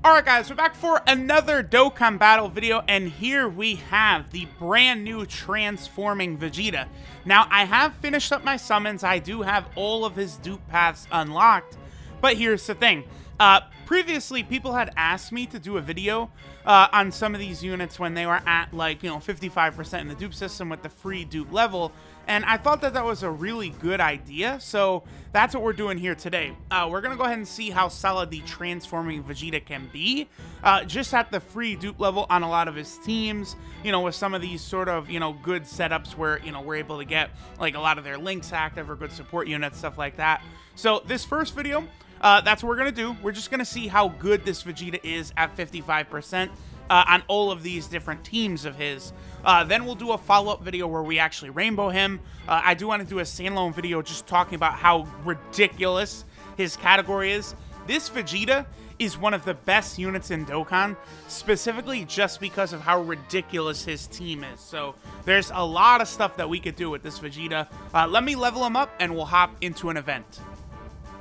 Alright guys, we're back for another Dokkan Battle video, and here we have the brand new transforming Vegeta. Now, I have finished up my summons, I do have all of his dupe paths unlocked, but here's the thing. Previously, people had asked me to do a video on some of these units when they were at, like, 55% in the dupe system with the free dupe level, and I thought that that was a really good idea, so that's what we're doing here today. We're going to go ahead and see how solid the transforming Vegeta can be, just at the free dupe level on a lot of his teams, with some of these sort of, good setups where, we're able to get, like, a lot of their links active or good support units, stuff like that. So, this first video, that's what we're going to do. We're just going to see how good this Vegeta is at 55% on all of these different teams of his. Then we'll do a follow-up video where we actually rainbow him. I do want to do a standalone video just talking about how ridiculous his category is. This Vegeta is one of the best units in Dokkan, specifically just because of how ridiculous his team is. So there's a lot of stuff that we could do with this Vegeta. Let me level him up and we'll hop into an event.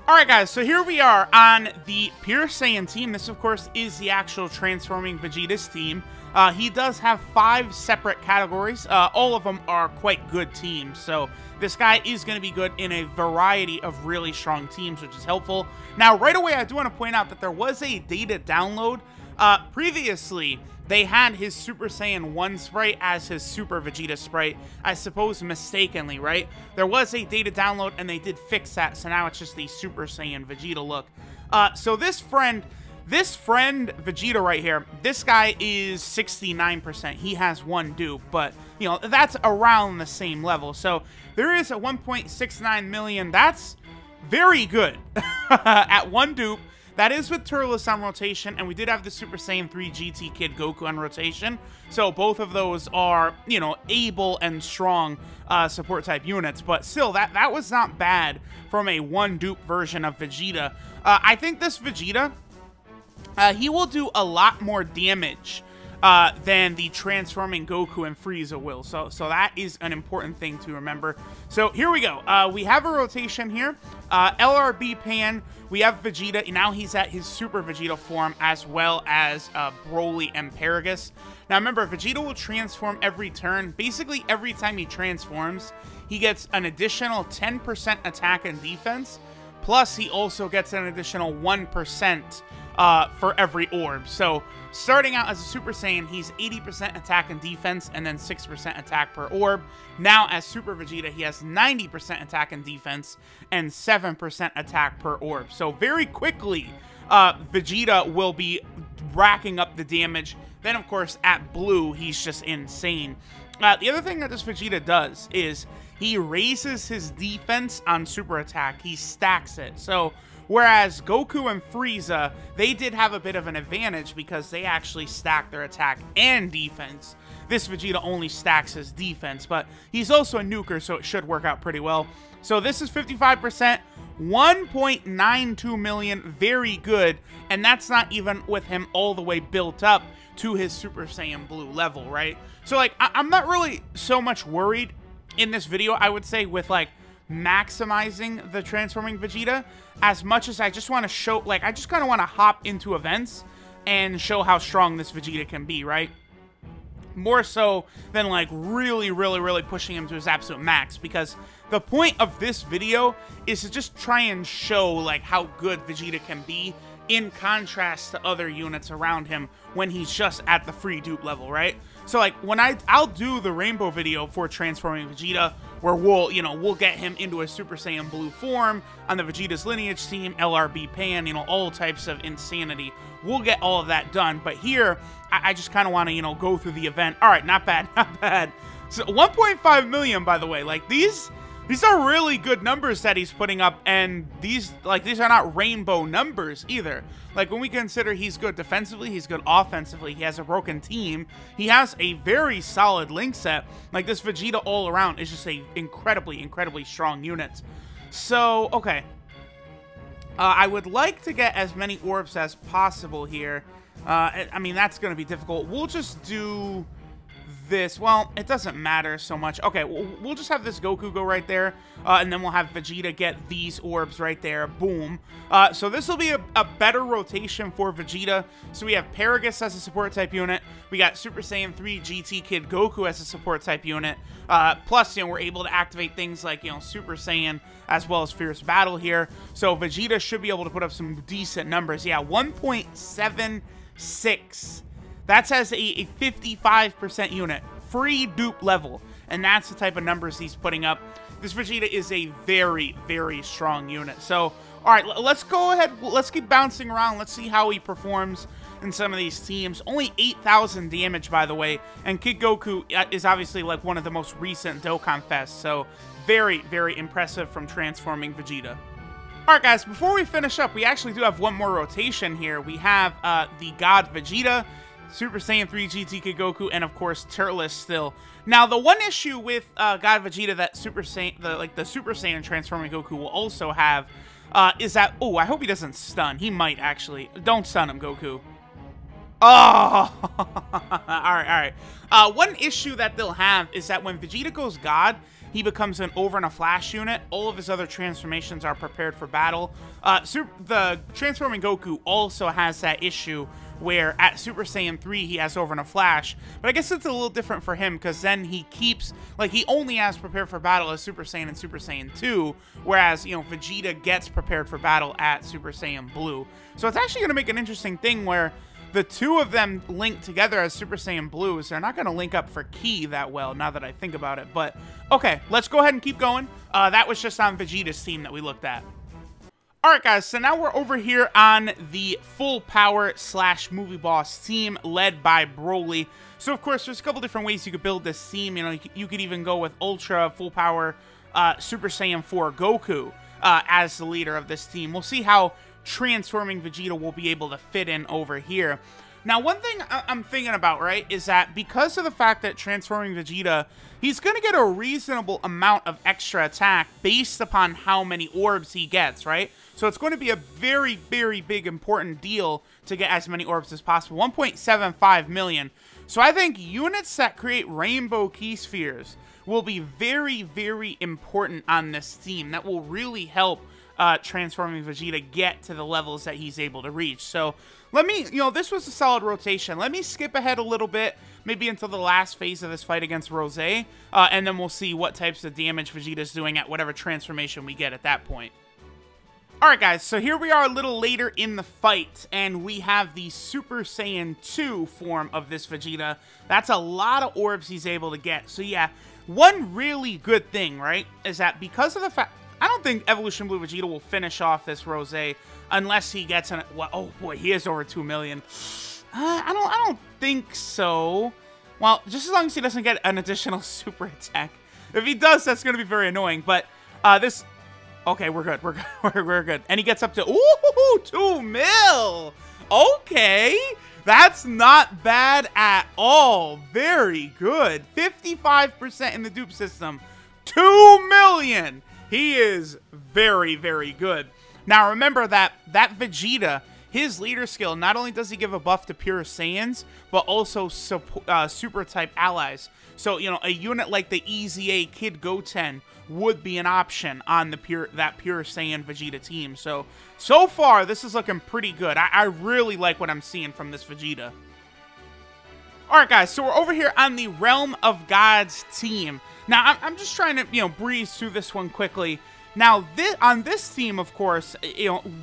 Alright guys, so here we are on the Pure Saiyan team. This, of course, is the actual Transforming Vegeta's team. He does have 5 separate categories. All of them are quite good teams, so this guy is going to be good in a variety of really strong teams, which is helpful. Now, right away, I do want to point out that there was a data download. Previously, they had his Super Saiyan 1 sprite as his Super Vegeta sprite, I suppose mistakenly, right? There was a data download, and they did fix that, so now it's just the Super Saiyan Vegeta look. So this friend Vegeta right here, this guy is 69%. He has 1 dupe, but, that's around the same level. So there is a 1.69 million. That's very good at 1 dupe. That is with Turles on rotation, and we did have the Super Saiyan 3 GT Kid Goku on rotation. So both of those are, able and strong support type units. But still, that was not bad from a 1 dupe version of Vegeta. I think this Vegeta, he will do a lot more damage than the transforming Goku and Frieza will. So that is an important thing to remember. So here we go. We have a rotation here. LRB Pan. We have Vegeta. Now he's at his Super Vegeta form, as well as Broly and Paragus. Now remember, Vegeta will transform every turn. Basically, every time he transforms, he gets an additional 10% attack and defense. Plus, he also gets an additional 1% for every orb. So, starting out as a Super Saiyan, he's 80% attack and defense, and then 6% attack per orb. Now, as Super Vegeta, he has 90% attack and defense, and 7% attack per orb. So, very quickly, Vegeta will be racking up the damage. Then, of course, at Blue, he's just insane. The other thing that this Vegeta does is he raises his defense on super attack. He stacks it. So, whereas Goku and Frieza, they did have a bit of an advantage because they actually stack their attack and defense. This Vegeta only stacks his defense, but he's also a nuker, so it should work out pretty well. So this is 55%, 1.92 million, very good, and that's not even with him all the way built up to his Super Saiyan Blue level, right? So, like, I'm not really so much worried in this video, I would say, with, like, maximizing the transforming Vegeta, as much as I just want to show, like, I just kind of want to hop into events and show how strong this Vegeta can be, right? More so than, like, really pushing him to his absolute max, because the point of this video is to just try and show, like, how good Vegeta can be in contrast to other units around him when he's just at the free dupe level, right? So, like, when I'll do the rainbow video for transforming Vegeta, where we'll get him into a Super Saiyan Blue form on the Vegeta's Lineage team, LRB Pan, all types of insanity. We'll get all of that done, but here, I just kind of want to, go through the event. All right, not bad, not bad. So, 1.5 million, by the way, like, these are really good numbers that he's putting up, and these are not rainbow numbers either. Like, when we consider he's good defensively, he's good offensively, he has a broken team, he has a very solid link set. Like, this Vegeta all around is just a incredibly strong unit. So, okay. I would like to get as many orbs as possible here. I mean, that's going to be difficult. We'll just do this. Well, it doesn't matter so much. Okay, we'll just have this Goku go right there, and then we'll have Vegeta get these orbs right there. Boom. So this will be a better rotation for Vegeta. So we have Paragus as a support type unit. We got Super Saiyan 3 GT Kid Goku as a support type unit. Plus, we're able to activate things like, Super Saiyan as well as Fierce Battle here. So Vegeta should be able to put up some decent numbers. Yeah, 1.76. That's as a 55% unit, free dupe level, and that's the type of numbers he's putting up. This Vegeta is a very, very strong unit. So, all right, let's go ahead. Let's keep bouncing around. Let's see how he performs in some of these teams. Only 8,000 damage, by the way, and Kid Goku is obviously like one of the most recent Dokkan Fests, so very, very impressive from transforming Vegeta. Alright guys, before we finish up, we actually do have one more rotation here. We have the God Vegeta, Super Saiyan 3 GT Kid Goku, and of course Turles still. Now the one issue with God Vegeta that the Super Saiyan transforming Goku will also have is that, oh, I hope he doesn't stun. He might actually. Don't stun him, Goku. Oh, alright. One issue that they'll have is that when Vegeta goes God, he becomes an over and a flash unit. All of his other transformations are prepared for battle. The transforming Goku also has that issue where at Super Saiyan 3 he has over and a flash, but I guess it's a little different for him because then he keeps, like, he only has prepared for battle as Super Saiyan and Super Saiyan 2, whereas, Vegeta gets prepared for battle at Super Saiyan Blue. So it's actually going to make an interesting thing where the two of them link together as Super Saiyan Blues. They're not going to link up for Ki that well, now that I think about it. But, okay, let's go ahead and keep going. That was just on Vegeta's team that we looked at. Alright guys, so now we're over here on the Full Power / Movie Boss team led by Broly. So, of course, there's a couple different ways you could build this team. You could even go with Ultra, Full Power, Super Saiyan 4 Goku as the leader of this team. We'll see how transforming Vegeta will be able to fit in over here. Now, one thing I'm thinking about, right, is that because of the fact that transforming Vegeta, he's going to get a reasonable amount of extra attack based upon how many orbs he gets, right? So it's going to be a very, very big important deal to get as many orbs as possible. 1.75 million. So I think units that create rainbow key spheres will be very, very important on this team. That will really help transforming Vegeta get to the levels that he's able to reach. So let me, this was a solid rotation. Let me skip ahead a little bit, maybe until the last phase of this fight against Rose, and then we'll see what types of damage Vegeta's doing at whatever transformation we get at that point. Alright guys, so here we are a little later in the fight, and we have the Super Saiyan 2 form of this Vegeta. That's a lot of orbs he's able to get. So yeah, one really good thing, right, is that because of the fact, I don't think Evolution Blue Vegeta will finish off this Rose unless he gets an, well, oh boy, he is over 2 million. I don't think so. Well, just as long as he doesn't get an additional super attack. If he does, that's going to be very annoying. But this, okay, we're good. We're good. And he gets up to, ooh, 2 mil. Okay, that's not bad at all. Very good. 55% in the dupe system. 2 million. He is very, very good. Now, remember that Vegeta, his leader skill, not only does he give a buff to pure Saiyans, but also super type allies. So, a unit like the EZA Kid Goten would be an option on that pure Saiyan Vegeta team. So far, this is looking pretty good. I really like what I'm seeing from this Vegeta. Alright guys, so we're over here on the Realm of Gods team. Now, I'm just trying to, breeze through this one quickly. Now, on this team, of course,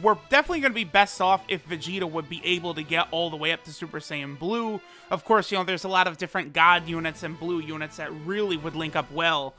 we're definitely going to be best off if Vegeta would be able to get all the way up to Super Saiyan Blue. Of course, there's a lot of different God units and Blue units that really would link up well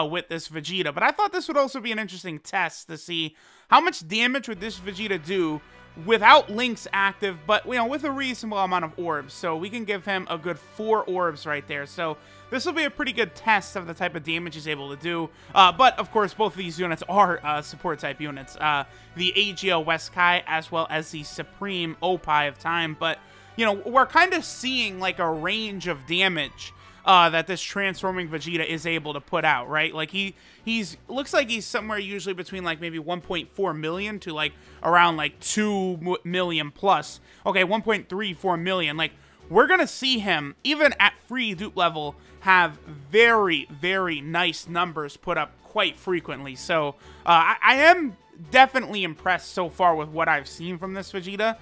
with this Vegeta. But I thought this would also be an interesting test to see how much damage would this Vegeta do without links active, but, with a reasonable amount of orbs. So we can give him a good 4 orbs right there. So this will be a pretty good test of the type of damage he's able to do. But, of course, both of these units are support-type units. The AGL Weskai as well as the Supreme Opie of Time. But, we're kind of seeing, like, a range of damage that this transforming Vegeta is able to put out, right? Like, he's looks like he's somewhere usually between, like, maybe 1.4 million to, like, around, like, 2 million plus. Okay, 1.34 million. Like, we're going to see him, even at free dupe level, have very, very nice numbers put up quite frequently. So I am definitely impressed so far with what I've seen from this Vegeta.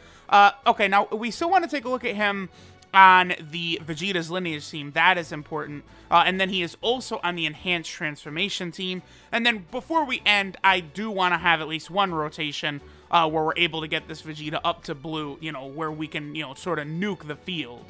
Okay, now we still want to take a look at him on the Vegeta's Lineage team. That is important. And then he is also on the Enhanced Transformation team. And then before we end, I do want to have at least one rotation where we're able to get this Vegeta up to blue, you know, where we can, you know, sort of nuke the field.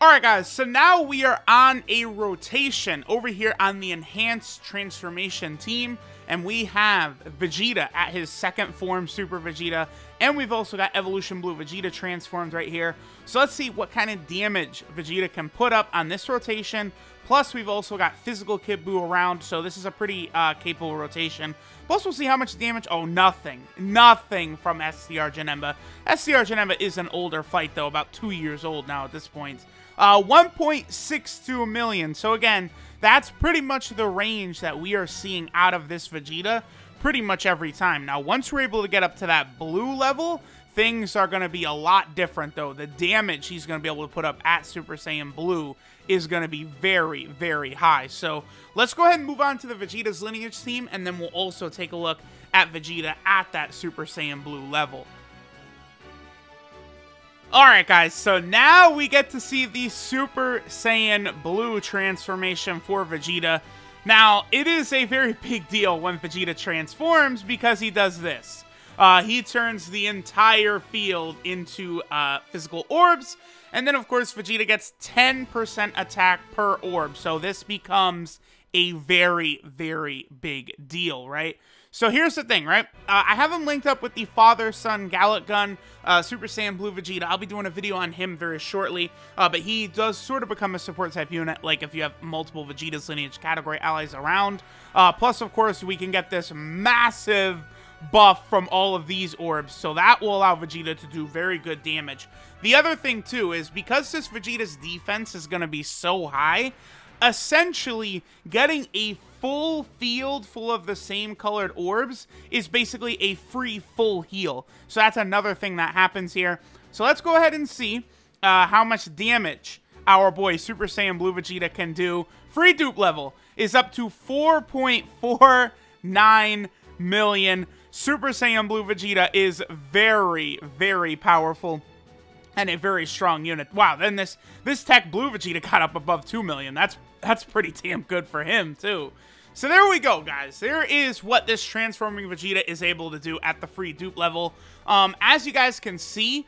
Alright guys, so now we are on a rotation over here on the Enhanced Transformation team, and we have Vegeta at his second form, Super Vegeta, and we've also got Evolution Blue Vegeta transformed right here. So let's see what kind of damage Vegeta can put up on this rotation. Plus, we've also got Physical Kid Buu around, so this is a pretty capable rotation. Plus, we'll see how much damage. Oh, nothing. Nothing from STR Janemba. STR Janemba is an older fight, though, about 2 years old now at this point. 1.62 million. So, again, that's pretty much the range that we are seeing out of this Vegeta pretty much every time. Now, once we're able to get up to that blue level, things are going to be a lot different, though. The damage he's going to be able to put up at Super Saiyan Blue is going to be very, very high. So let's go ahead and move on to the Vegeta's Lineage team, and then we'll also take a look at Vegeta at that Super Saiyan Blue level. Alright guys, so now we get to see the Super Saiyan Blue transformation for Vegeta. Now, it is a very big deal when Vegeta transforms because he does this. He turns the entire field into physical orbs, and then of course Vegeta gets 10% attack per orb, so this becomes a very, very big deal, right? So here's the thing, right? I have him linked up with the father-son Gallic Gun, Super Saiyan Blue Vegeta. I'll be doing a video on him very shortly, but he does sort of become a support type unit, like if you have multiple Vegeta's Lineage category allies around. Plus, of course, we can get this massive buff from all of these orbs, so that will allow Vegeta to do very good damage. The other thing, too, is because this Vegeta's defense is going to be so high, essentially getting a full field full of the same colored orbs is basically a free full heal. So that's another thing that happens here. So let's go ahead and see how much damage our boy Super Saiyan Blue Vegeta can do. Free dupe level is up to 4.49 million. Super Saiyan Blue Vegeta is very, very powerful and a very strong unit. Wow, then this Tech Blue Vegeta got up above 2 million. That's pretty damn good for him, too. So there we go, guys. There is what this transforming Vegeta is able to do at the free dupe level. As you guys can see,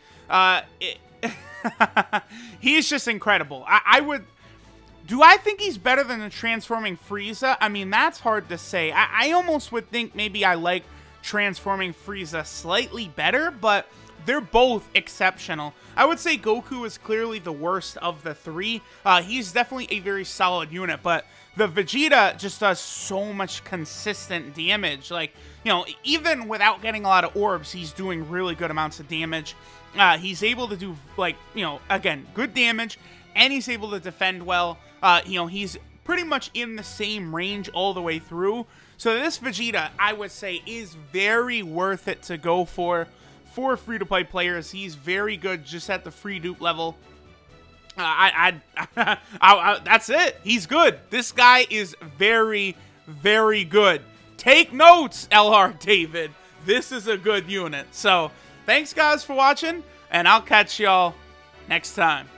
he's just incredible. Do I think he's better than the transforming Frieza? I mean, that's hard to say. I almost would think maybe I like transforming Frieza slightly better, but they're both exceptional. I would say Goku is clearly the worst of the three. He's definitely a very solid unit, but the Vegeta just does so much consistent damage. Like, you know, even without getting a lot of orbs, he's doing really good amounts of damage. He's able to do, like, you know, again, good damage, and he's able to defend well. You know, he's pretty much in the same range all the way through. So this Vegeta, I would say, is very worth it to go for free-to-play players. He's very good just at the free dupe level. That's it. He's good. This guy is very, very good. Take notes, LR David. This is a good unit. So, thanks guys for watching, and I'll catch y'all next time.